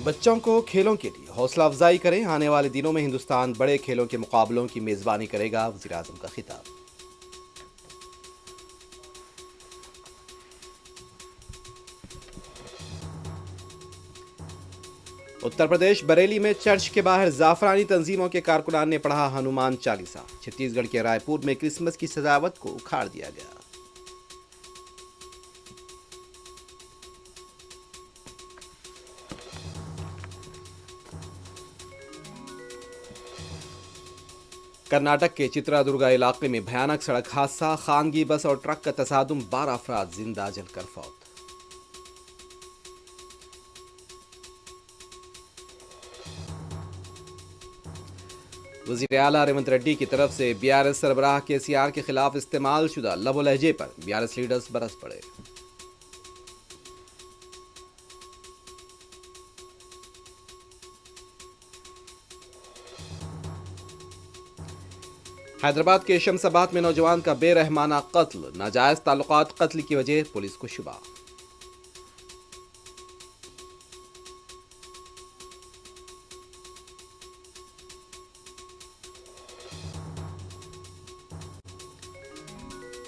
बच्चों को खेलों के लिए हौसला अफजाई करें। आने वाले दिनों में हिंदुस्तान बड़े खेलों के मुकाबलों की मेजबानी करेगा। वज़ीर आज़म का खिताब। उत्तर प्रदेश बरेली में चर्च के बाहर जाफरानी तंजीमों के कारकुनान ने पढ़ा हनुमान चालीसा। छत्तीसगढ़ के रायपुर में क्रिसमस की सजावट को उखाड़ दिया गया। कर्नाटक के चित्रादुर्गा इलाके में भयानक सड़क हादसा। खानगी बस और ट्रक का तसादुम, 12 अफराद जिंदा जलकर फौत। वज़ीर आला रेवंत रेड्डी की तरफ से बीआरएस सरबराह केसीआर के खिलाफ इस्तेमाल शुदा लबो लहजे पर बीआरएस लीडर्स बरस पड़े। हैदराबाद के शमशाबाद में नौजवान का बेरहमाना कत्ल। नाजायज ताल्लुकात कत्ल की वजह पुलिस को शुबा।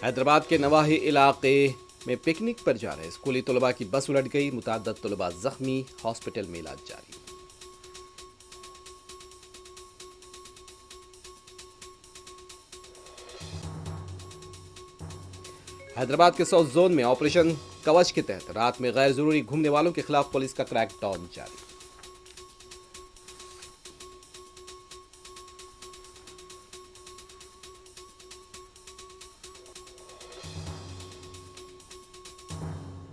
हैदराबाद के नवाही इलाके में पिकनिक पर जा रहे स्कूली तलबा की बस उलट गई। मुतअद्दिद तलबा जख्मी, हॉस्पिटल में इलाज जारी। हैदराबाद के साउथ जोन में ऑपरेशन कवच के तहत रात में गैर जरूरी घूमने वालों के खिलाफ पुलिस का क्रैकडाउन जारी।